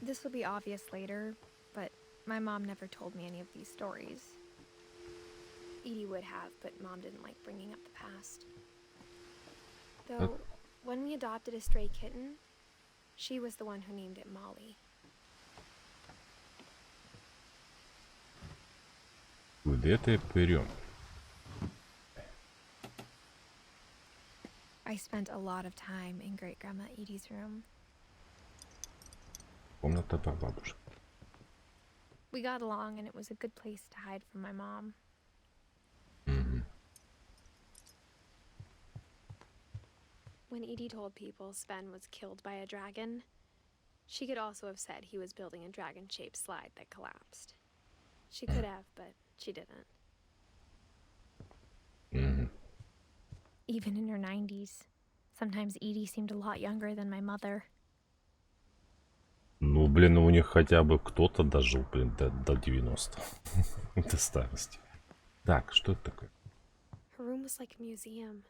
This will be obvious later, but my mom never told me any of these stories. Edie would have, but Mom didn't like bringing up the past. Though, when we adopted a stray kitten, she was the one who named it Molly. Где-то берем. I spent a lot of time in Great-Grandma Edie's room. Комната прабабушки. We got along, and it was a good place to hide from my mom. When Edie told people Sven was killed by a dragon, she could also have said he was building a dragon-shaped slide that collapsed. She could have, but she didn't. Even in her 90s, sometimes Edie seemed a lot younger than my mother. Ну, блин, у них хотя бы кто-то дожил, блин, до 90. До старости. Так, что это такое? Her room was like a museum.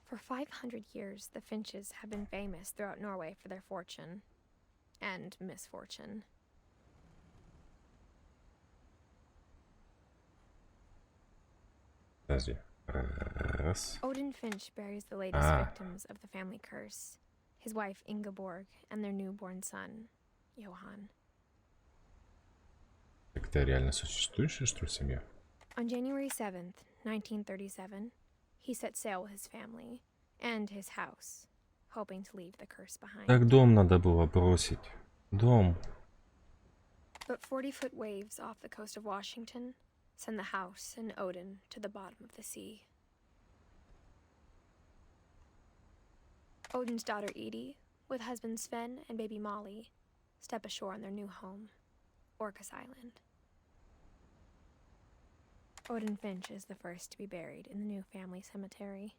For 500 years, the Finches have been famous throughout Norway for their fortune and misfortune. Подожди. Раз. Odin Finch buries the latest victims of the family curse, his wife Ingeborg and their newborn son, Johan. Это реально существующая, что ли, семья? On January 7th, 1937, he set sail with his family and his house, hoping to leave the curse behind. Так дом надо было бросить. Дом. But 40-foot waves off the coast of Washington send the house and Odin to the bottom of the sea. Odin's daughter Edie, with husband Sven and baby Molly, step ashore on their new home, Orcas Island. Odin Finch is the first to be buried in the new family cemetery.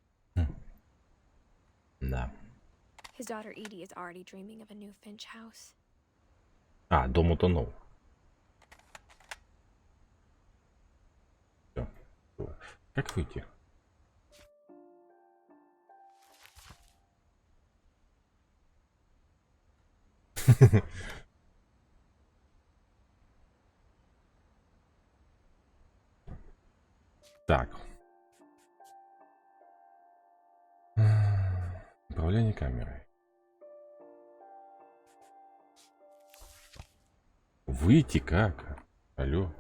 Да. His daughter Edie is already dreaming of a new Finch house. А, дом утонул. Все. Как выйти? Так. Управление камерой. Выйти как? Алло.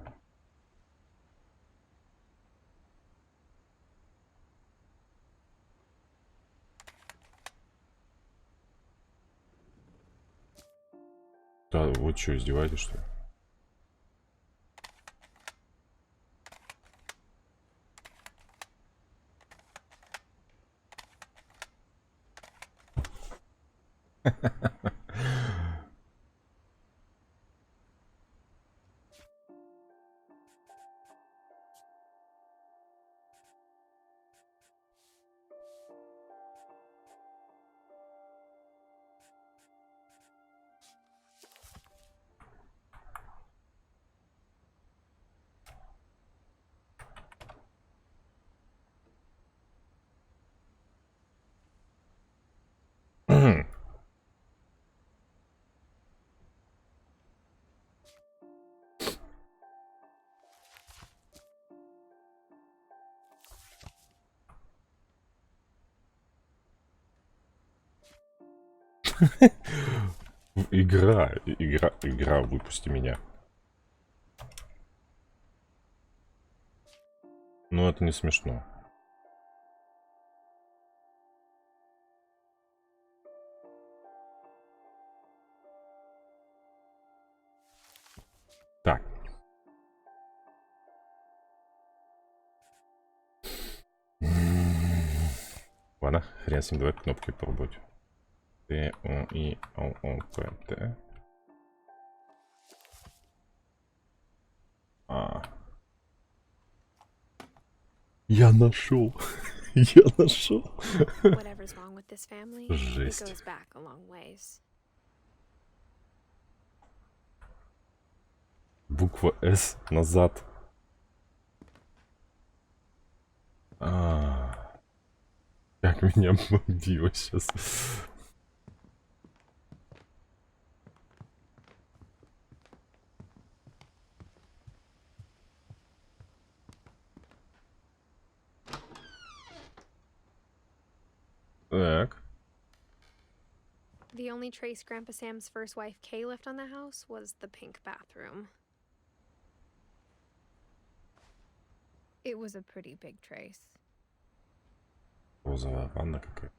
Да, вы что, издеваетесь, что ли? Игра, выпусти меня. Ну, это не смешно. Так. Ладно, хрен с ним, давай кнопки пробовать. Т, О, И, О, О, П, Т. Я нашел. Я нашел. Жесть. Буква С назад. Как Как меня бомбило сейчас. Так. The only trace Grandpa Sam's first wife Kay left on the house was the pink bathroom. It was a pretty big trace. Розовая ванна какая.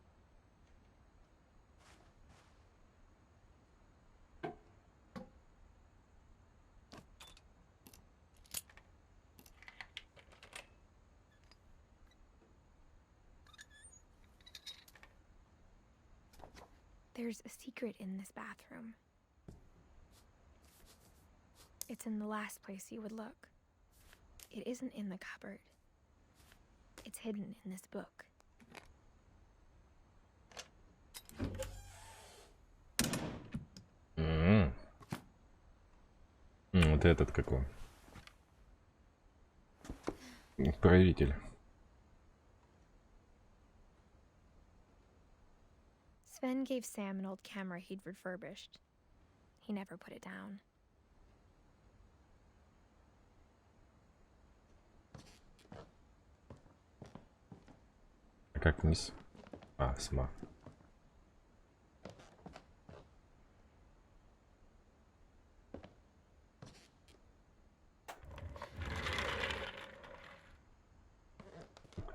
There's a secret in this bathroom. It's in the last place you would look. It isn't in the cupboard. It's hidden in this book. Вот этот какой. Правитель. Sven gave Sam an old camera he'd refurbished. He never put it down. А как вниз? А, сама.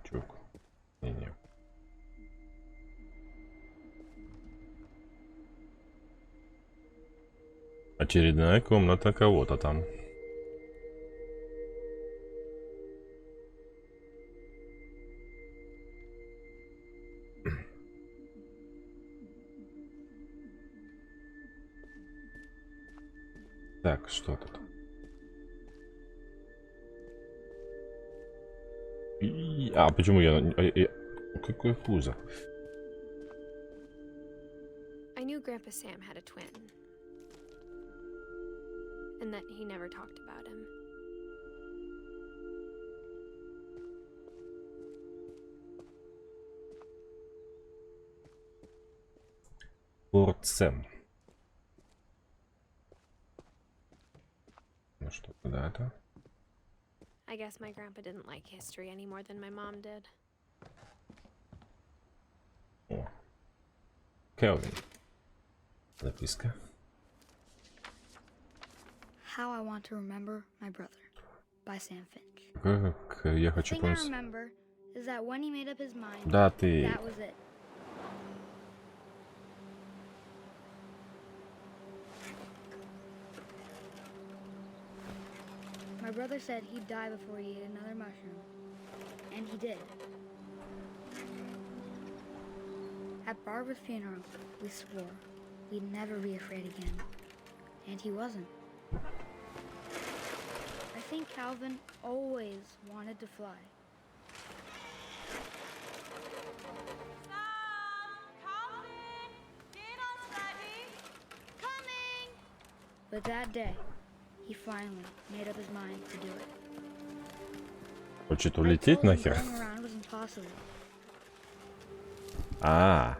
Чук. Не-не. Очередная комната кого-то там. Так, что тут? А почему я... Какой пузо? I knew Grandpa Sam had a twin. And that he never talked about him. Лорд Сэм. Ну что, куда это? I guess my grandpa didn't like history any more than my mom did. О. Келвин. Записка. How I Want to Remember My Brother by Sam Finch. Как я The хочу thing I помнить. remember is that when he made up his mind, Да, ты... that was it. My brother said he'd die before he ate another mushroom. And he did. At Barbara's funeral, we swore we'd never be afraid again. And he wasn't. I think Calvin always wanted to fly. Calvin, dinner's ready. Coming. But that day, he finally made up his mind to do it. Хочет I улететь told him нахер? going around was impossible. А,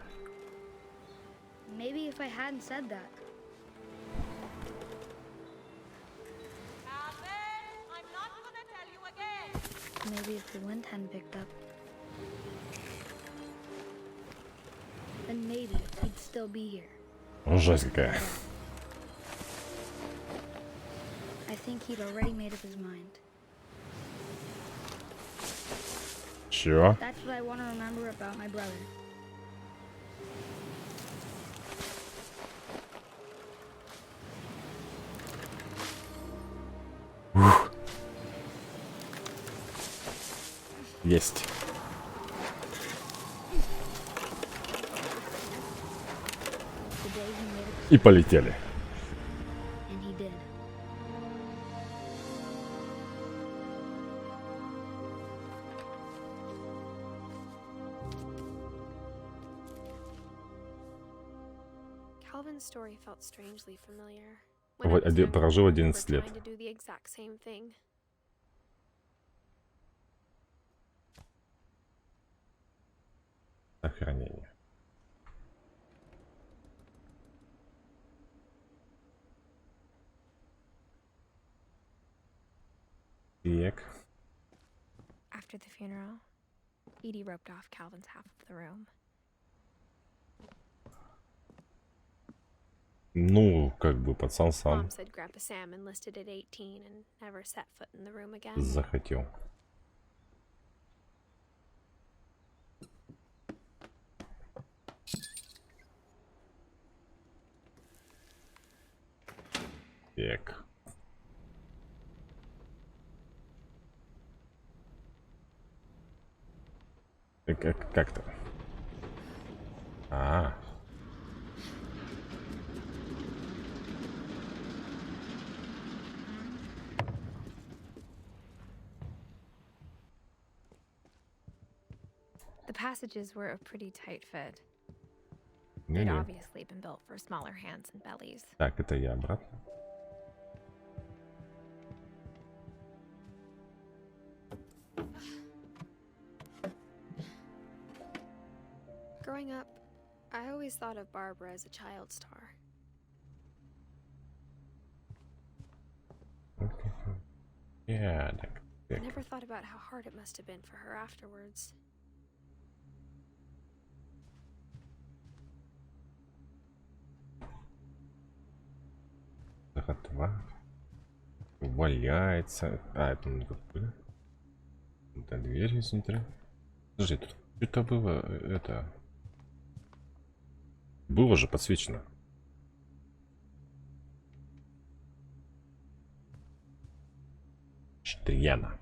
Maybe if I hadn't said that, Calvin, I'm not gonna tell you again. maybe if the wind hadn't picked up, then maybe he'd still be here. жесть какая. I think he'd already made up his mind. Чё? That's what I want to remember about my brother. Есть. The day he made up И полетели. and he did. Calvin's story felt strangely familiar. Вот, прожил 11 лет. Trying to do the exact same thing. Сохранение. Так. After the funeral, Edie roped off Calvin's half of the room. Ну, как бы пацан сам Mom said Grandpa Sam enlisted at 18 and never set foot in the room again. захотел. Так. Как-то. А. The passages were a pretty tight fit. Ну, They'd нет. obviously been built for smaller hands and bellies. Так, это я обратно. Growing up, I always thought of Barbara as a child star. Я так. I never thought about how hard it must have been for her afterwards. Два. Валяется. А, это не какой. Это дверь изнутри. Подожди, тут что-то было. Это. Было же подсвечено. Штрияна.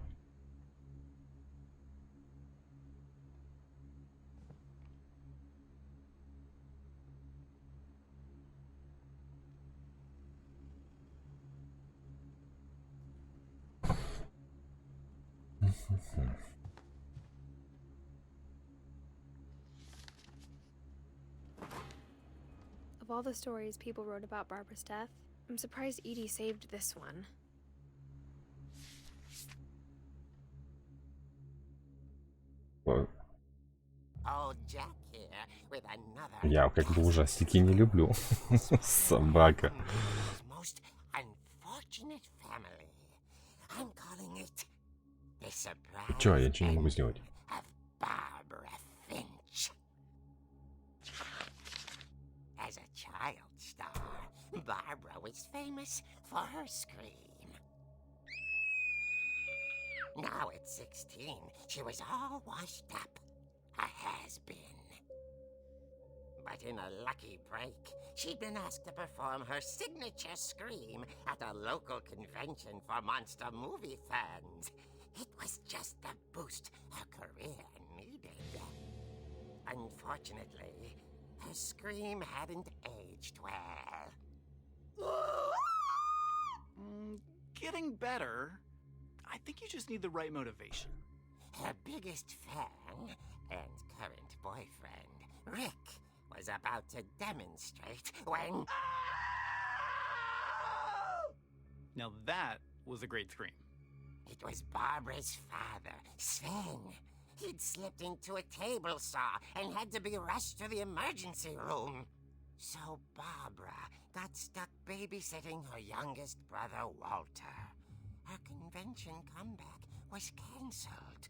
Of all the stories people wrote about Barbara's death, I'm surprised Edie saved this one. Old Jack here with another. Я как бы ужастики не люблю. Собака. Most unfortunate family. I'm calling it the surprise. Чё, я ничего не могу сделать? Of Barbara Finch. As a child star, Barbara was famous for her scream. Now at 16, she was all washed up. A has-been. But in a lucky break, she'd been asked to perform her signature scream at a local convention for monster movie fans. It was just the boost her career needed. Unfortunately, her scream hadn't aged well. Getting better. I think you just need the right motivation. Her biggest fan and current boyfriend, Rick, was about to demonstrate when... Now that was a great scream. It was Barbara's father, Sven. He'd slipped into a table saw and had to be rushed to the emergency room. So Barbara got stuck babysitting her youngest brother, Walter. Her convention comeback was cancelled.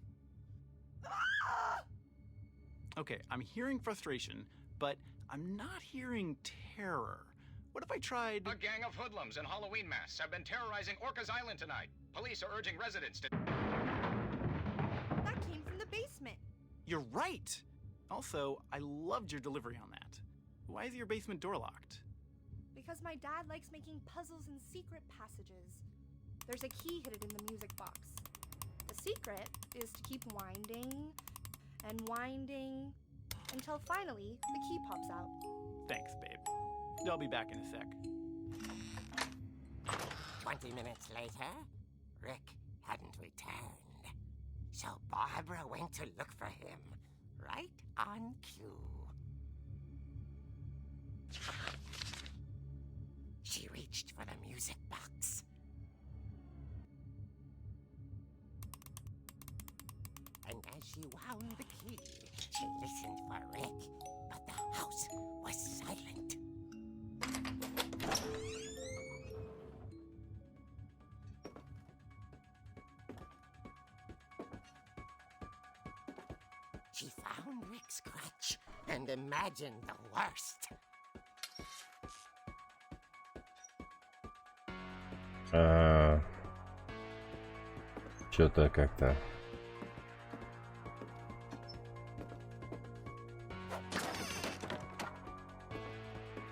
Okay, I'm hearing frustration, but I'm not hearing terror. What if I tried... A gang of hoodlums in Halloween masks have been terrorizing Orcas Island tonight. Police are urging residents to... That came from the basement. You're right! Also, I loved your delivery on that. Why is your basement door locked? Because my dad likes making puzzles and secret passages. There's a key hidden in the music box. The secret is to keep winding and winding until finally the key pops out. Thanks, babe. I'll be back in a sec. 20 minutes later, Rick hadn't returned. So Barbara went to look for him, right on cue. She reached for the music box. And as she wound the key, she She listened for Rick, but the house was silent. She found Rick's crutch and imagined the worst. Что-то как-то...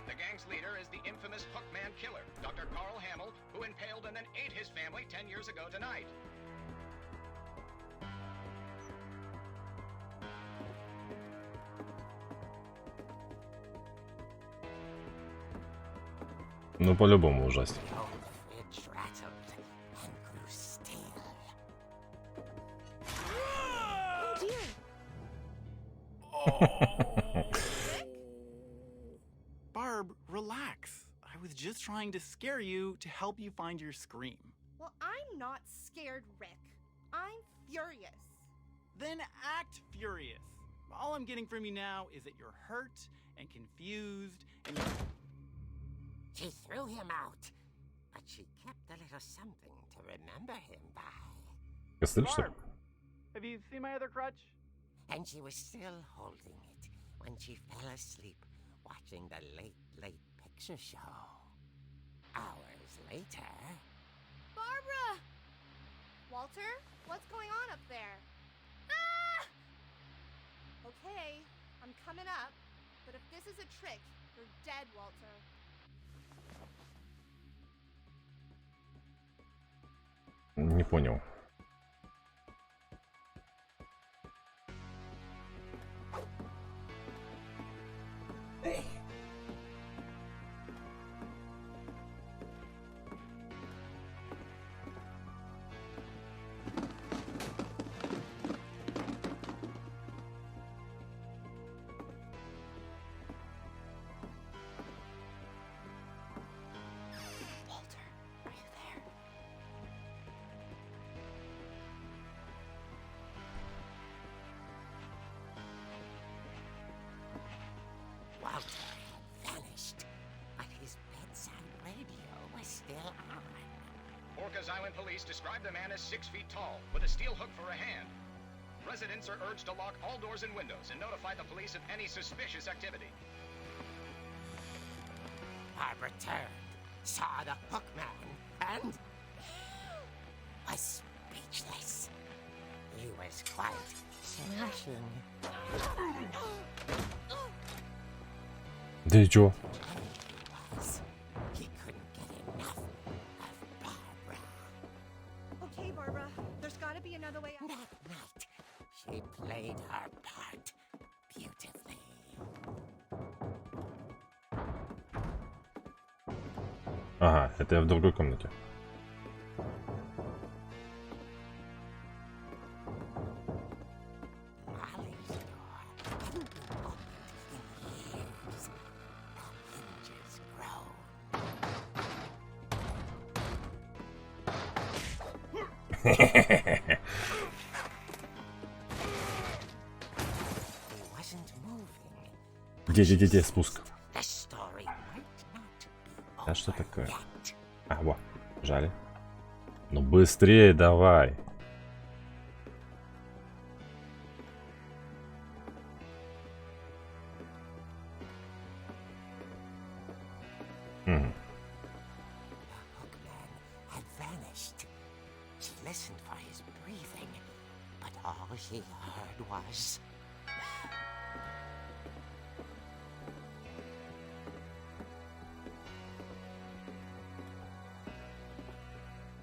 The gang's leader is the infamous Hookman killer, Dr. Carl Hamill, who impaled and then ate his family 10 years ago tonight. Ну, по-любому ужастик. The old fridge rattled and grew still. Oh dear. Barb, relax. I was just trying to scare you to help you find your scream. Well, I'm not scared, Rick. I'm furious. Then act furious. All I'm getting from you now is that you're hurt and confused and you're... She threw him out, but she kept a little something to remember him by. Костыль, что ли? Barb, have you seen my other crutch? And she was still holding it when she fell asleep watching the late picture show. Hours later... Barbara! Walter, what's going on up there? Ah! Okay, I'm coming up, but if this is a trick, you're dead, Walter. Не понял. Walter, are you there? Walter had vanished, but his bedside radio was still on. Orcas Island police describe the man as 6 feet tall, with a steel hook for a hand. Residents are urged to lock all doors and windows and notify the police of any suspicious activity. Barbara turned, saw the hookman, and was speechless. He was quite smashing. Да и чё? He couldn't get enough of Barbara. Okay, Barbara, there's gotta be another way out. That night, she played her part beautifully. Ага, это я в другой комнате. Molly's door hadn't been opened in years. The hinges groaned. He wasn't moving. Где, спуск? The story might not be А что over такое? yet. А, во, жали. Ну быстрее давай. Мгм. The hookman had vanished. She listened for his breathing, but all she heard was...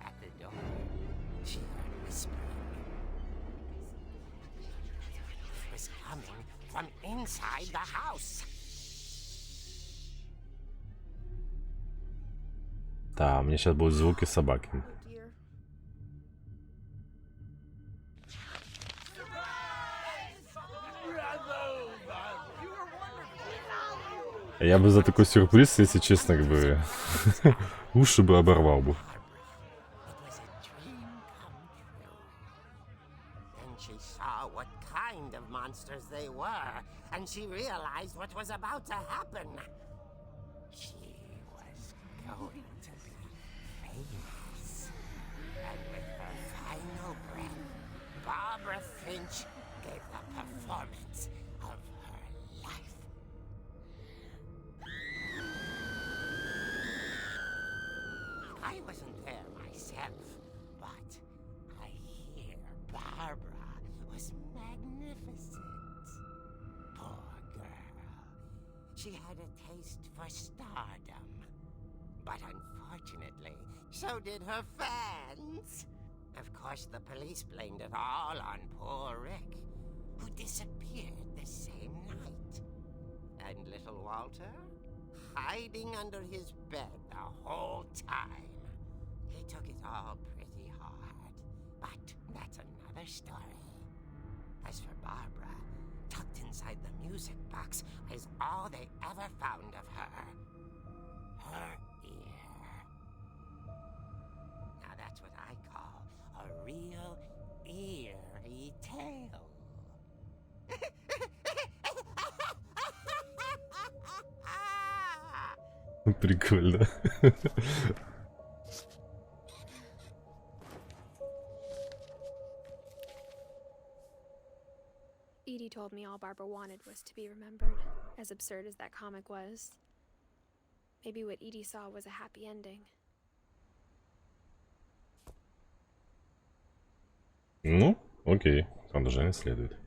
At the door, she heard whispering. It was coming from inside the house. Да, мне сейчас будут звуки собаки. Oh dear. Я бы за такой сюрприз, если честно, как бы уши бы оборвал бы. It was a dream come true. Then she saw what kind of monsters they were, and she realized what was about to happen. She was going to be famous. And with her final breath, Barbara Finch gave the performance of her life. I wasn't there myself, but I hear Barbara was magnificent. Poor girl. She had a taste for stardom. But unfortunately, so did her fans. Of course, the police blamed it all on poor Rick, who disappeared the same night. And little Walter? Hiding under his bed the whole time. He took it all pretty hard. But that's another story. As for Barbara, tucked inside the music box is all they ever found of her. Her ear. Now that's what I call a real eerie tale. Прикольно. Edie told me all Barbara wanted was to be remembered, as absurd as that comic was. Maybe what Edie saw was a happy ending. Ну, окей. Продолжение следует.